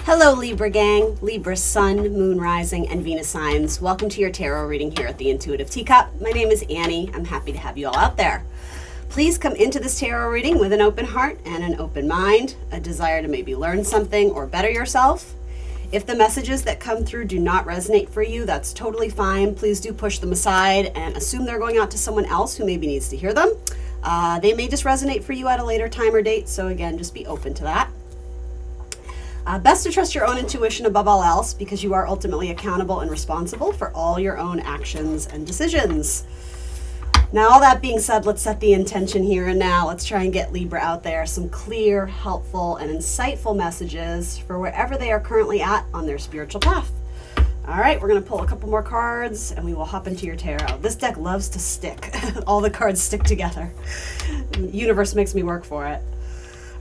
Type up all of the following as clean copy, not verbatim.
Hello Libra gang, Libra Sun, Moon Rising, and Venus signs. Welcome to your tarot reading here at the Intuitive Teacup. My name is Annie. I'm happy to have you all out there. Please come into this tarot reading with an open heart and an open mind, a desire to maybe learn something or better yourself. If the messages that come through do not resonate for you, that's totally fine. Please do push them aside and assume they're going out to someone else who maybe needs to hear them. They may just resonate for you at a later time or date, so again, just be open to that. Best to trust your own intuition above all else, because you are ultimately accountable and responsible for all your own actions and decisions. Now, all that being said, let's set the intention here and now. Let's try and get Libra out there some clear, helpful, and insightful messages for wherever they are currently at on their spiritual path. All right, we're going to pull a couple more cards and we will hop into your tarot. This deck loves to stick. All the cards stick together. The universe makes me work for it.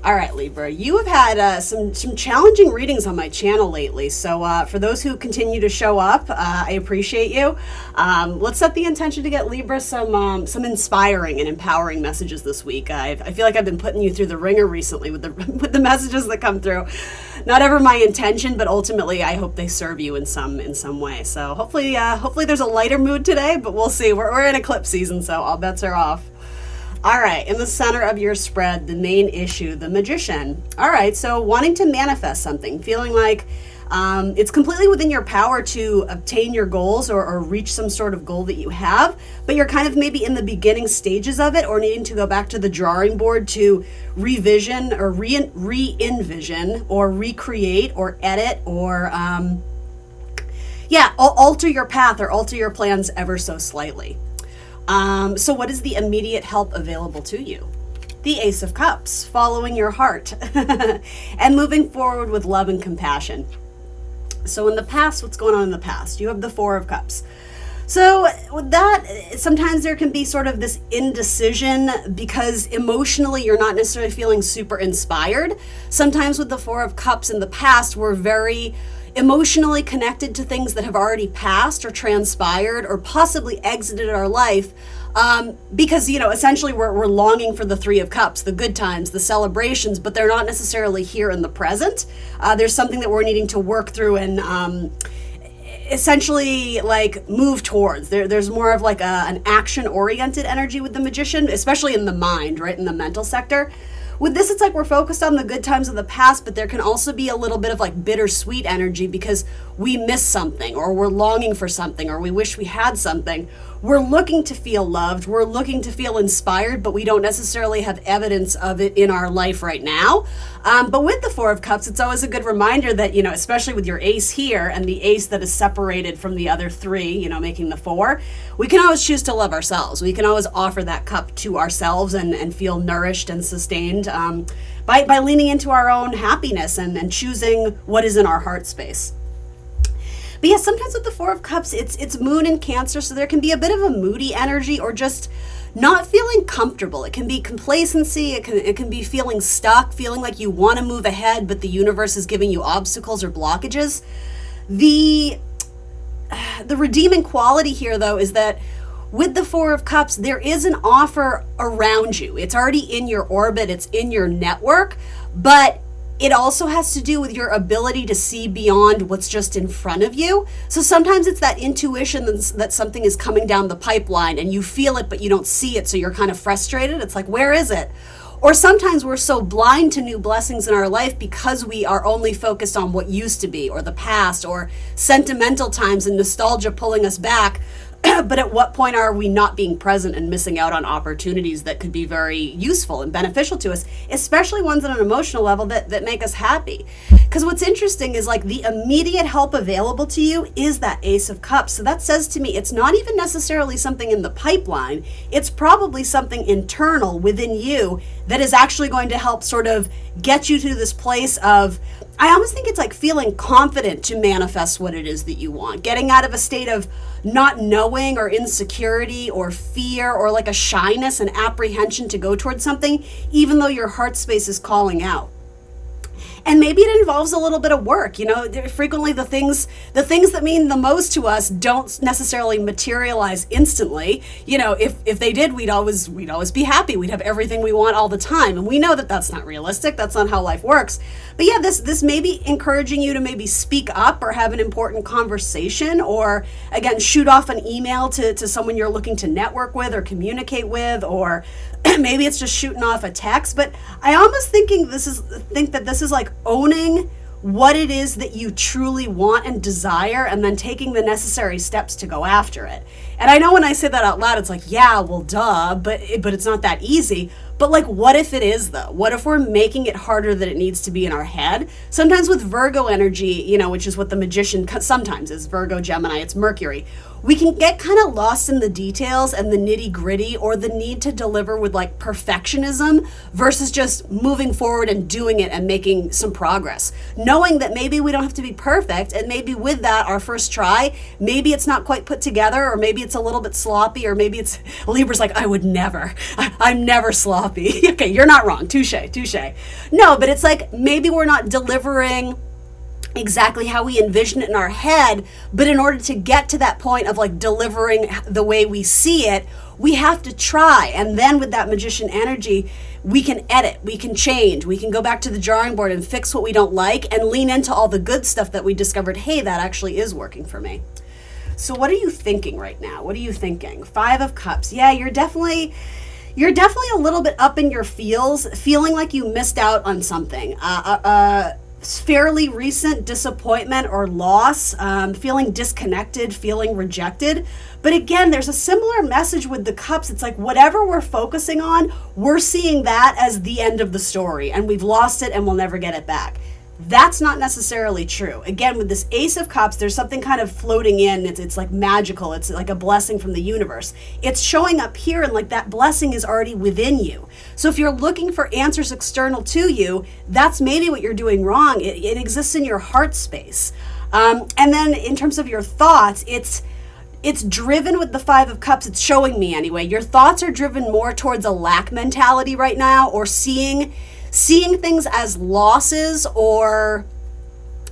All right, Libra, you have had some challenging readings on my channel lately. So for those who continue to show up, I appreciate you. Let's set the intention to get Libra some inspiring and empowering messages this week. I feel like I've been putting you through the ringer recently with the messages that come through. Not ever my intention, but ultimately I hope they serve you in some way. So hopefully there's a lighter mood today, but we'll see. We're in eclipse season, so all bets are off. All right, in the center of your spread, the main issue, the Magician. All right, so wanting to manifest something, feeling like it's completely within your power to obtain your goals or reach some sort of goal that you have, but you're kind of maybe in the beginning stages of it or needing to go back to the drawing board to revision or re-envision or recreate or edit or, alter your path or alter your plans ever so slightly. So what is the immediate help available to you? The Ace of Cups, following your heart and moving forward with love and compassion. So in the past, what's going on in the past? You have the Four of Cups. So with that, sometimes there can be sort of this indecision because emotionally you're not necessarily feeling super inspired. Sometimes with the Four of Cups in the past, we're very emotionally connected to things that have already passed or transpired or possibly exited our life because, essentially we're longing for the Three of Cups, the good times, the celebrations, but they're not necessarily here in the present. There's something that we're needing to work through and essentially like move towards. There's more of like an action-oriented energy with the Magician, especially in the mind, right, in the mental sector. With this, it's like we're focused on the good times of the past, but there can also be a little bit of like bittersweet energy because we miss something or we're longing for something or we wish we had something. We're looking to feel loved. We're looking to feel inspired, but we don't necessarily have evidence of it in our life right now. But with the Four of Cups, it's always a good reminder that, especially with your ace here and the ace that is separated from the other three, making the four, we can always choose to love ourselves. We can always offer that cup to ourselves and feel nourished and sustained by leaning into our own happiness and choosing what is in our heart space. But yeah, sometimes with the Four of Cups, it's Moon in Cancer, so there can be a bit of a moody energy or just not feeling comfortable. It can be complacency, it can be feeling stuck, feeling like you want to move ahead, but the universe is giving you obstacles or blockages. The redeeming quality here, though, is that with the Four of Cups, there is an offer around you. It's already in your orbit, it's in your network, but it also has to do with your ability to see beyond what's just in front of you. So sometimes it's that intuition that something is coming down the pipeline and you feel it, but you don't see it. So you're kind of frustrated. It's like, where is it? Or sometimes we're so blind to new blessings in our life because we are only focused on what used to be or the past or sentimental times and nostalgia pulling us back. But at what point are we not being present and missing out on opportunities that could be very useful and beneficial to us, especially ones on an emotional level that make us happy? Because what's interesting is like the immediate help available to you is that Ace of Cups. So that says to me, it's not even necessarily something in the pipeline. It's probably something internal within you that is actually going to help sort of get you to this place of, I almost think it's like feeling confident to manifest what it is that you want, getting out of a state of not knowing or insecurity or fear or like a shyness and apprehension to go towards something, even though your heart space is calling out. And maybe it involves a little bit of work. Frequently the things that mean the most to us don't necessarily materialize instantly. If they did, we'd always be happy. We'd have everything we want all the time. And we know that that's not realistic. That's not how life works. But yeah, this may be encouraging you to maybe speak up or have an important conversation, or again, shoot off an email to someone you're looking to network with or communicate with, or maybe it's just shooting off a text. But I almost think that this is like owning what it is that you truly want and desire, and then taking the necessary steps to go after it. And I know when I say that out loud, it's like, yeah, well, duh, but it's not that easy. But like, what if it is though? What if we're making it harder than it needs to be in our head? Sometimes with Virgo energy, which is what the magician sometimes is, Virgo, Gemini, it's Mercury. We can get kind of lost in the details and the nitty gritty, or the need to deliver with like perfectionism versus just moving forward and doing it and making some progress. Knowing that maybe we don't have to be perfect, and maybe with that, our first try, maybe it's not quite put together, or maybe it's a little bit sloppy, or maybe it's, Libra's like, I would never, I'm never sloppy. Okay, you're not wrong. Touche. No, but it's like, maybe we're not delivering exactly how we envision it in our head, but in order to get to that point of like delivering the way we see it, we have to try. And then with that magician energy, we can edit, we can change, we can go back to the drawing board and fix what we don't like, and lean into all the good stuff that we discovered, hey, that actually is working for me. So what are you thinking right now? What are you thinking? 5 of Cups. Yeah, you're definitely a little bit up in your feels, feeling like you missed out on something. Fairly recent disappointment or loss, feeling disconnected, feeling rejected. But again, there's a similar message with the Cups. It's like, whatever we're focusing on, we're seeing that as the end of the story, and we've lost it and we'll never get it back. That's not necessarily true. Again, with this Ace of Cups, there's something kind of floating in. It's like magical. It's like a blessing from the universe. It's showing up here, and like that blessing is already within you. So if you're looking for answers external to you, that's maybe what you're doing wrong. It exists in your heart space. And then in terms of your thoughts, it's driven with the 5 of Cups. It's showing me anyway. Your thoughts are driven more towards a lack mentality right now, or seeing things as losses, or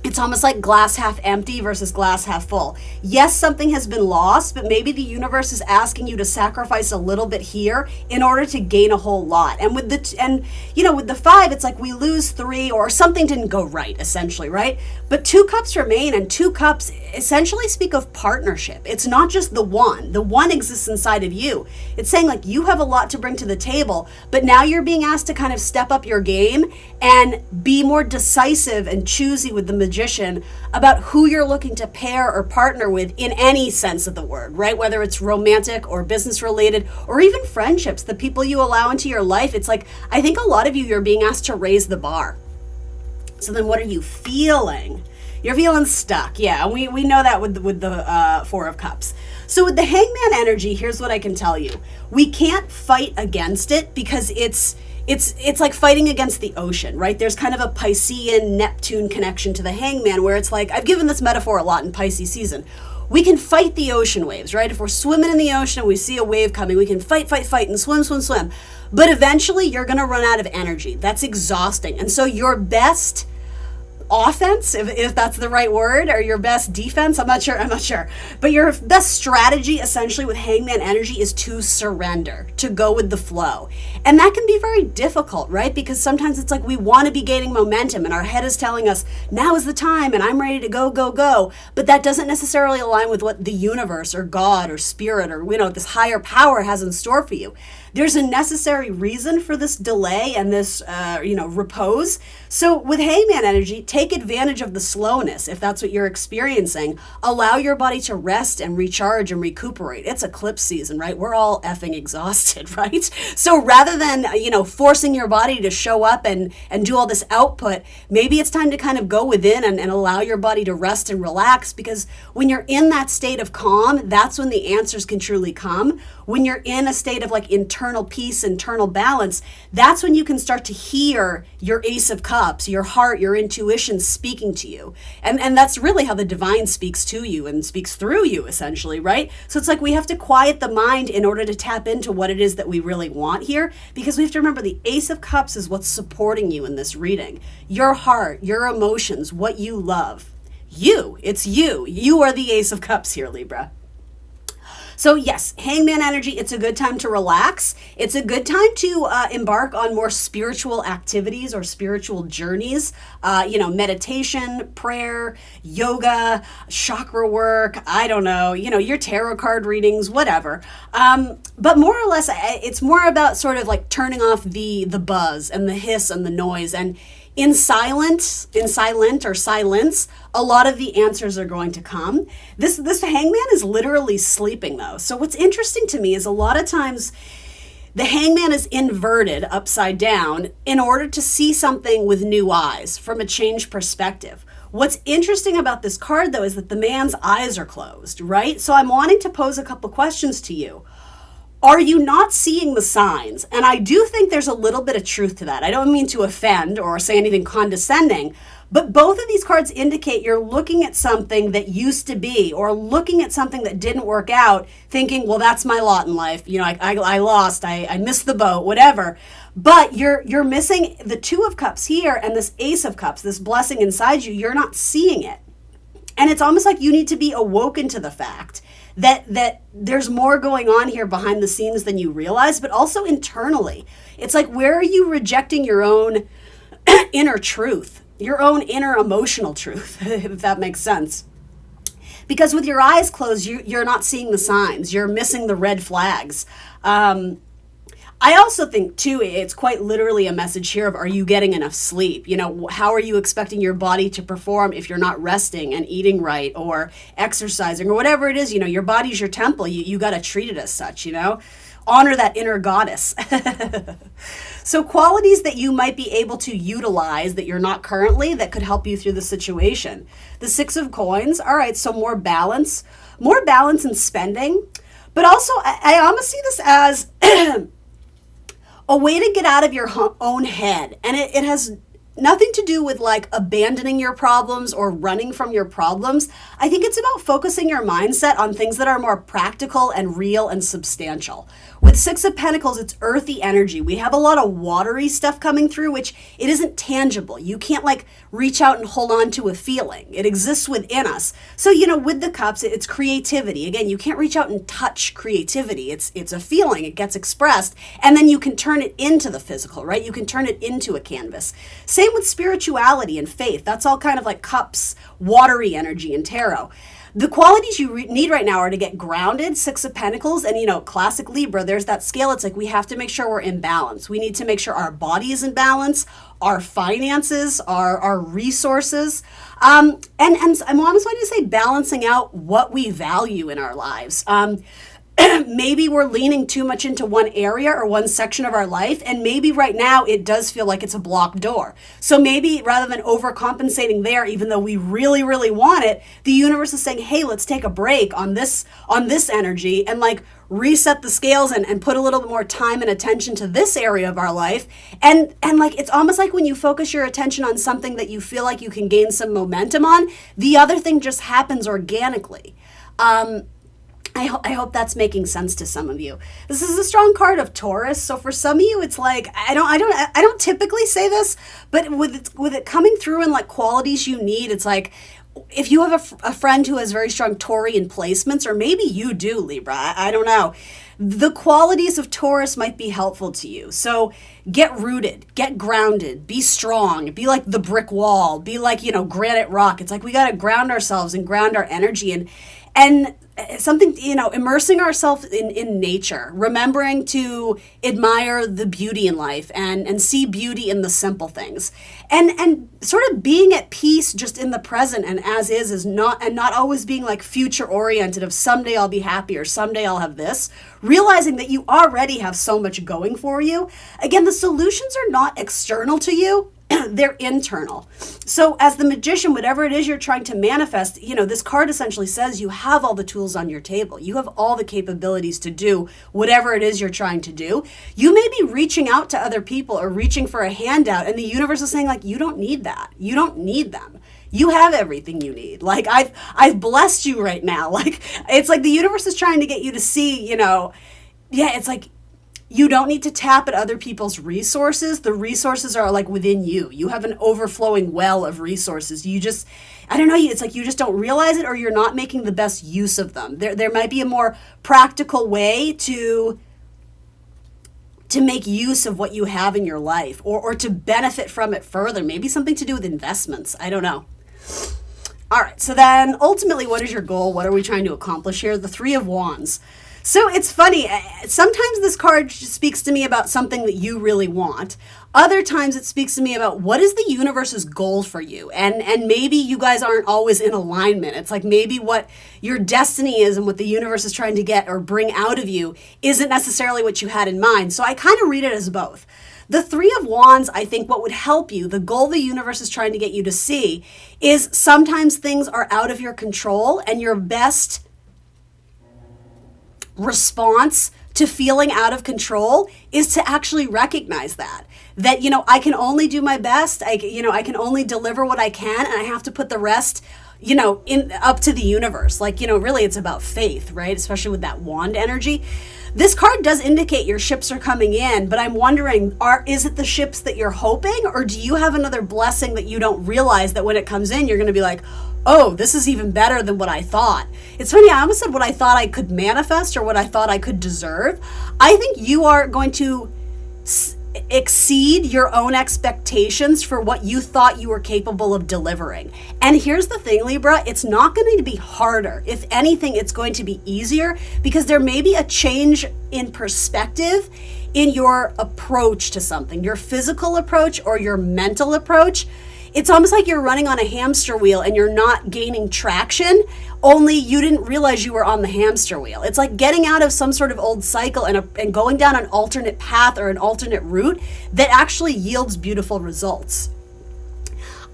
it's almost like glass half empty versus glass half full. Yes, something has been lost, but maybe the universe is asking you to sacrifice a little bit here in order to gain a whole lot. And with the 5, it's like we lose 3, or something didn't go right, essentially, right? But 2 Cups remain, and 2 Cups essentially speak of partnership. It's not just the one. The one exists inside of you. It's saying like, you have a lot to bring to the table, but now you're being asked to kind of step up your game and be more decisive and choosy with the magician about who you're looking to pair or partner with in any sense of the word, right? Whether it's romantic or business related, or even friendships, the people you allow into your life. It's like, I think a lot of you're being asked to raise the bar. So then what are you feeling? You're feeling stuck. Yeah, we know that with the 4 of Cups. So with the Hangman energy, here's what I can tell you. We can't fight against it, because it's like fighting against the ocean, right? There's kind of a Piscean Neptune connection to the Hangman, where it's like, I've given this metaphor a lot in Pisces season. We can fight the ocean waves, right? If we're swimming in the ocean and we see a wave coming, we can fight and swim. But eventually you're going to run out of energy. That's exhausting. And so your best offense, if that's the right word, or your best defense, I'm not sure. But your best strategy essentially with Hangman energy is to surrender, to go with the flow. And that can be very difficult, right? Because sometimes it's like we want to be gaining momentum, and our head is telling us, now is the time, and I'm ready to go. But that doesn't necessarily align with what the universe or God or spirit or, this higher power has in store for you. There's a necessary reason for this delay and this, repose. So with Hangman energy, take advantage of the slowness if that's what you're experiencing. Allow your body to rest and recharge and recuperate. It's eclipse season, right? We're all effing exhausted, right? So rather than, forcing your body to show up and do all this output, maybe it's time to kind of go within and allow your body to rest and relax, because when you're in that state of calm, that's when the answers can truly come. When you're in a state of like internal internal peace, internal balance, that's when you can start to hear your Ace of Cups, your heart, your intuition speaking to you. And that's really how the divine speaks to you and speaks through you, essentially, right? So it's like we have to quiet the mind in order to tap into what it is that we really want here, because we have to remember the Ace of Cups is what's supporting you in this reading. Your heart, your emotions, what you love. It's you. You are the Ace of Cups here, Libra. So yes, Hangman energy, it's a good time to relax. It's a good time to embark on more spiritual activities or spiritual journeys, meditation, prayer, yoga, chakra work, I don't know, your tarot card readings, whatever. But more or less, it's more about sort of like turning off the buzz and the hiss and the noise. And in silence, a lot of the answers are going to come. This hangman is literally sleeping though. So what's interesting to me is a lot of times the hangman is inverted upside down in order to see something with new eyes from a changed perspective. What's interesting about this card though is that the man's eyes are closed, right? So I'm wanting to pose a couple questions to you. Are you not seeing the signs? And I do think there's a little bit of truth to that. I don't mean to offend or say anything condescending, but both of these cards indicate you're looking at something that used to be, or looking at something that didn't work out, thinking, well, that's my lot in life. I lost, I missed the boat, whatever. But you're missing the Two of Cups here and this Ace of Cups, this blessing inside you. You're not seeing it. And it's almost like you need to be awoken to the fact that there's more going on here behind the scenes than you realize, but also internally. It's like, where are you rejecting your own inner truth, your own inner emotional truth, if that makes sense? Because with your eyes closed, you're not seeing the signs. You're missing the red flags. I also think, too, it's quite literally a message here of, are you getting enough sleep? How are you expecting your body to perform if you're not resting and eating right or exercising or whatever it is? Your body's your temple. You got to treat it as such, Honor that inner goddess. So qualities that you might be able to utilize that you're not currently that could help you through the situation. The Six of Coins. All right, so more balance in spending. But also, I almost see this as a way to get out of your own head. And it has nothing to do with like abandoning your problems or running from your problems. I think it's about focusing your mindset on things that are more practical and real and substantial. With Six of Pentacles, it's earthy energy. We have a lot of watery stuff coming through, which it isn't tangible. You can't like reach out and hold on to a feeling. It exists within us. So, with the cups, it's creativity. Again, you can't reach out and touch creativity. It's a feeling. It gets expressed, and then you can turn it into the physical, right? You can turn it into a canvas. Same with spirituality and faith. That's all kind of like cups, watery energy in tarot. The qualities you need right now are to get grounded, Six of Pentacles, and classic Libra, there's that scale. It's like we have to make sure we're in balance. We need to make sure our body is in balance, our finances, our resources. And I'm almost going to say balancing out what we value in our lives. Maybe we're leaning too much into one area or one section of our life, and maybe right now it does feel like it's a blocked door. So maybe rather than overcompensating there, even though we really, really want it, the universe is saying, hey, let's take a break on this energy and like reset the scales and put a little bit more time and attention to this area of our life. And like, it's almost like when you focus your attention on something that you feel like you can gain some momentum on, the other thing just happens organically. I hope that's making sense to some of you. This is a strong card of Taurus, so for some of you, it's like I don't typically say this, but with it coming through in like qualities you need, it's like if you have a friend who has very strong Taurian placements, or maybe you do, Libra, I don't know. The qualities of Taurus might be helpful to you. So get rooted, get grounded, be strong, be like the brick wall, be like, granite rock. It's like we got to ground ourselves and ground our energy and something, immersing ourselves in nature, remembering to admire the beauty in life and see beauty in the simple things, and sort of being at peace just in the present and as is not always being like future oriented of someday I'll be happy or someday I'll have this, realizing that you already have so much going for you. Again, the solutions are not external to you. they're internal. So as the magician, whatever it is you're trying to manifest, this card essentially says you have all the tools on your table. You have all the capabilities to do whatever it is you're trying to do. You may be reaching out to other people or reaching for a handout, and the universe is saying, like, you don't need that. You don't need them. You have everything you need. Like, I've blessed you right now. Like, it's like the universe is trying to get you to see, it's like, you don't need to tap at other people's resources. The resources are like within you. You have an overflowing well of resources. You just, I don't know, it's like you just don't realize it, or you're not making the best use of them. There might be a more practical way to make use of what you have in your life, or to benefit from it further. Maybe something to do with investments. I don't know. All right, so then ultimately, what is your goal? What are we trying to accomplish here? The Three of Wands. So it's funny, sometimes this card just speaks to me about something that you really want. Other times it speaks to me about what is the universe's goal for you. And maybe you guys aren't always in alignment. It's like maybe what your destiny is and what the universe is trying to get or bring out of you isn't necessarily what you had in mind. So I kind of read it as both. The Three of Wands, I think what would help you, the goal the universe is trying to get you to see, is sometimes things are out of your control, and your best response to feeling out of control is to actually recognize that I can only do my best. I can only deliver what I can, and I have to put the rest up to the universe. Really it's about faith, right? Especially with that wand energy. This card does indicate your ships are coming in, but I'm wondering, is it the ships that you're hoping, or do you have another blessing that you don't realize that when it comes in, you're going to be like, oh, this is even better than what I thought. It's funny, I almost said what I thought I could manifest or what I thought I could deserve. I think you are going to exceed your own expectations for what you thought you were capable of delivering. And here's the thing, Libra, it's not going to be harder. If anything, it's going to be easier, because there may be a change in perspective in your approach to something, your physical approach or your mental approach. It's almost like you're running on a hamster wheel and you're not gaining traction, only you didn't realize you were on the hamster wheel. It's like getting out of some sort of old cycle and going down an alternate path or an alternate route that actually yields beautiful results.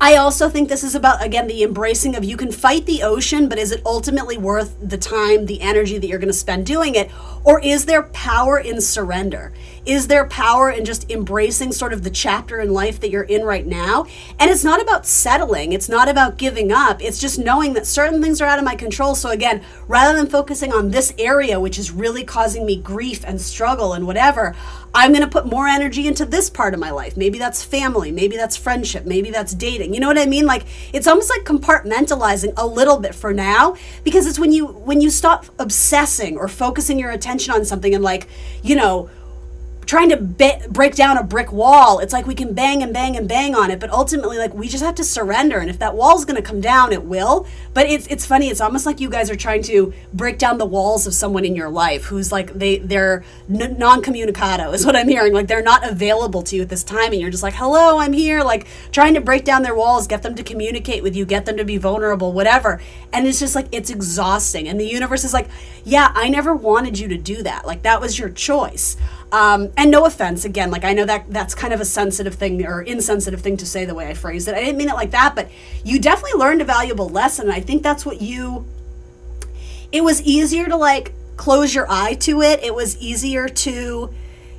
I also think this is about, again, the embracing of, you can fight the ocean, but is it ultimately worth the time, the energy that you're going to spend doing it? Or is there power in surrender? Is there power in just embracing sort of the chapter in life that you're in right now? And it's not about settling. It's not about giving up. It's just knowing that certain things are out of my control. So again, rather than focusing on this area, which is really causing me grief and struggle and whatever, I'm going to put more energy into this part of my life. Maybe that's family, maybe that's friendship, maybe that's dating. You know what I mean? Like, it's almost like compartmentalizing a little bit for now, because it's when you stop obsessing or focusing your attention on something and trying to break down a brick wall. It's like we can bang and bang and bang on it, but ultimately, like, we just have to surrender. And if that wall's going to come down, it will. But it's funny. It's almost like you guys are trying to break down the walls of someone in your life who's like, they're non-communicado is what I'm hearing. Like, they're not available to you at this time. And you're just like, hello, I'm here. Like, trying to break down their walls, get them to communicate with you, get them to be vulnerable, whatever. And it's just like, it's exhausting. And the universe is like, yeah, I never wanted you to do that. Like, that was your choice. And no offense, again, like, I know that's kind of a sensitive thing or insensitive thing to say the way I phrased it. I didn't mean it like that, but you definitely learned a valuable lesson. And I think that's what it was easier to like close your eye to it. It was easier to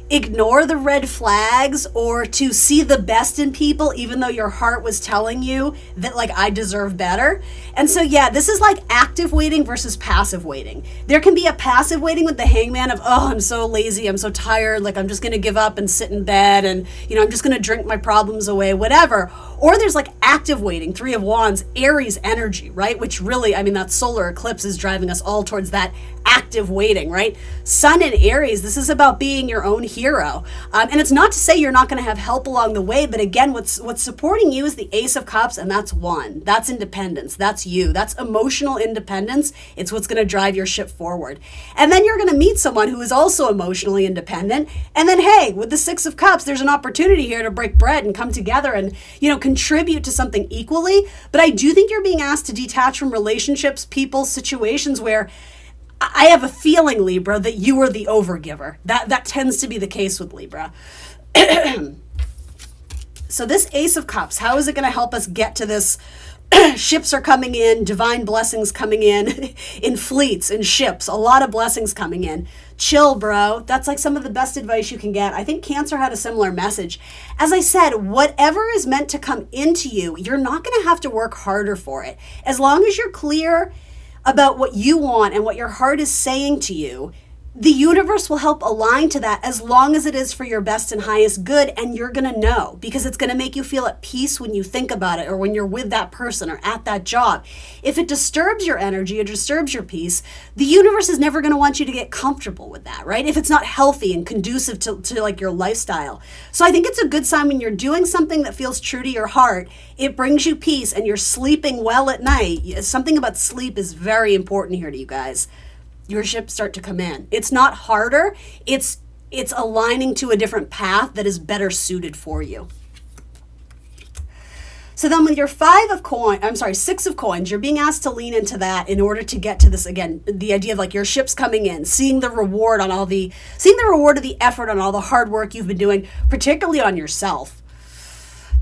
ignore the red flags or to see the best in people, even though your heart was telling you that, like, I deserve better. And so, yeah, this is like active waiting versus passive waiting. There can be a passive waiting with the hangman of, oh, I'm so lazy, I'm so tired, like, I'm just going to give up and sit in bed and, I'm just going to drink my problems away, whatever. Or there's like active waiting, Three of Wands, Aries energy, right? Which really, that solar eclipse is driving us all towards that active waiting, right? Sun in Aries, this is about being your own hero. And it's not to say you're not going to have help along the way, but again, what's supporting you is the Ace of Cups, and that's one. That's independence. That's you. That's emotional independence. It's what's going to drive your ship forward. And then you're going to meet someone who is also emotionally independent. And then, hey, with the Six of Cups, there's an opportunity here to break bread and come together and, contribute to something equally. But I do think you're being asked to detach from relationships, people, situations where I have a feeling, Libra, that you are the overgiver. That tends to be the case with Libra. So this Ace of Cups, how is it going to help us get to this? Ships are coming in, divine blessings coming in fleets and ships, a lot of blessings coming in. Chill, bro. That's like some of the best advice you can get. I think Cancer had a similar message. As I said, whatever is meant to come into you, you're not going to have to work harder for it. As long as you're clear about what you want and what your heart is saying to you, the universe will help align to that as long as it is for your best and highest good, and you're going to know because it's going to make you feel at peace when you think about it or when you're with that person or at that job. If it disturbs your energy or disturbs your peace, the universe is never going to want you to get comfortable with that, right? If it's not healthy and conducive to like your lifestyle. So I think it's a good sign when you're doing something that feels true to your heart, it brings you peace and you're sleeping well at night. Something about sleep is very important here to you guys. Your ships start to come in. It's not harder. It's aligning to a different path that is better suited for you. So then with your six of coins, you're being asked to lean into that in order to get to this, again, the idea of like your ships coming in, seeing the reward of the effort on all the hard work you've been doing, particularly on yourself.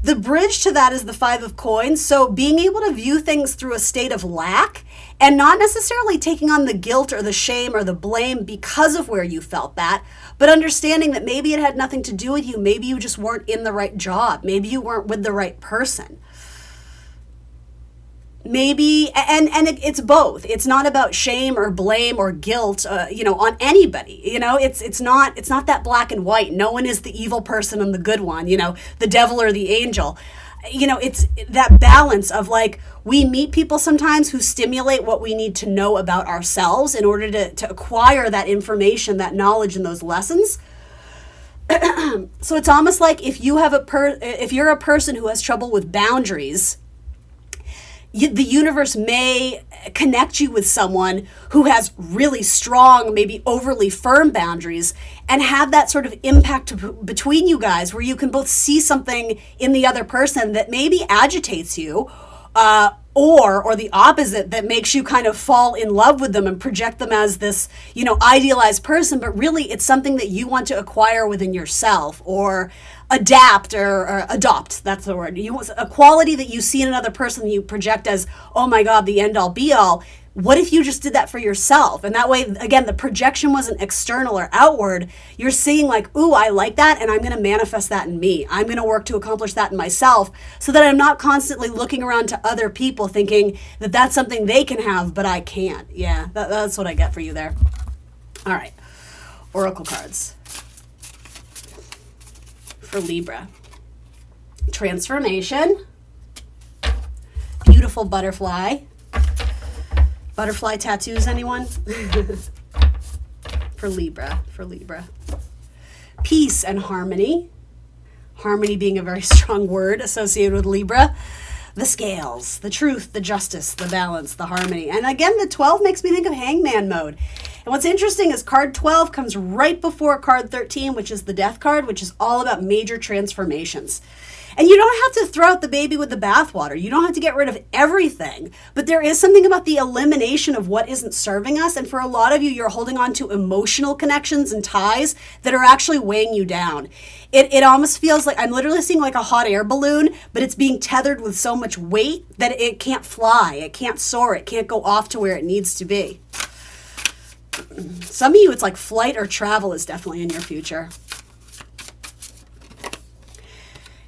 The bridge to that is the 5 of coins. So being able to view things through a state of lack and not necessarily taking on the guilt or the shame or the blame because of where you felt that, but understanding that maybe it had nothing to do with you. Maybe you just weren't in the right job. Maybe you weren't with the right person. Maybe, and it's both. It's not about shame or blame or guilt, on anybody. It's not that black and white. No one is the evil person and the good one, the devil or the angel. It's that balance of like, we meet people sometimes who stimulate what we need to know about ourselves in order to acquire that information, that knowledge, and those lessons. So it's almost like if you're a person who has trouble with boundaries, the universe may connect you with someone who has really strong, maybe overly firm boundaries and have that sort of impact between you guys where you can both see something in the other person that maybe agitates you or the opposite, that makes you kind of fall in love with them and project them as this, idealized person, but really it's something that you want to acquire within yourself or adapt or adopt. That's the word. A quality that you see in another person that you project as, oh my God, the end all be all. What if you just did that for yourself? And that way, again, the projection wasn't external or outward. You're seeing like, ooh, I like that, and I'm going to manifest that in me. I'm going to work to accomplish that in myself so that I'm not constantly looking around to other people thinking that that's something they can have, but I can't. Yeah, that's what I get for you there. All right. Oracle cards for Libra. Transformation. Beautiful butterfly. Butterfly tattoos, anyone? For Libra. Peace and harmony. Harmony being a very strong word associated with Libra. The scales, the truth, the justice, the balance, the harmony. And again, the 12 makes me think of hangman mode. And what's interesting is card 12 comes right before card 13, which is the death card, which is all about major transformations. And you don't have to throw out the baby with the bathwater. You don't have to get rid of everything. But there is something about the elimination of what isn't serving us. And for a lot of you, you're holding on to emotional connections and ties that are actually weighing you down. It almost feels like I'm literally seeing like a hot air balloon, but it's being tethered with so much weight that it can't fly. It can't soar. It can't go off to where it needs to be. Some of you, it's like flight or travel is definitely in your future.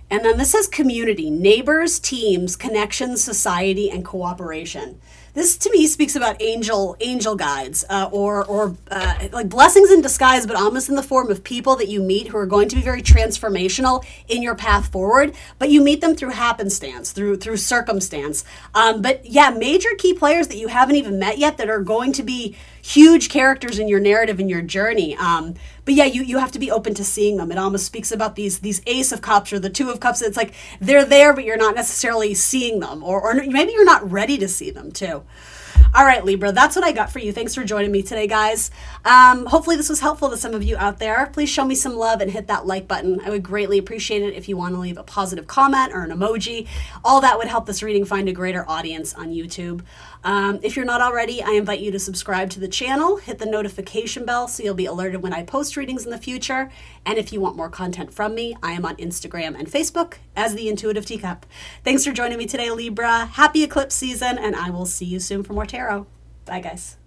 And then this says community, neighbors, teams, connections, society, and cooperation. This to me speaks about angel guides or like blessings in disguise, but almost in the form of people that you meet who are going to be very transformational in your path forward. But you meet them through happenstance, through circumstance. But yeah, major key players that you haven't even met yet that are going to be huge characters in your narrative and your journey. But yeah, you have to be open to seeing them. It almost speaks about these Ace of Cups or the Two of Cups. It's like they're there, but you're not necessarily seeing them, or maybe you're not ready to see them too. All right, Libra, that's what I got for you. Thanks for joining me today, guys. Hopefully this was helpful to some of you out there. Please show me some love and hit that like button. I would greatly appreciate it if you want to leave a positive comment or an emoji. All that would help this reading find a greater audience on YouTube. If you're not already, I invite you to subscribe to the channel, hit the notification bell so you'll be alerted when I post readings in the future. And if you want more content from me, I am on Instagram and Facebook as The Intuitive Teacup. Thanks for joining me today, Libra. Happy eclipse season, and I will see you soon for more tarot. Bye, guys.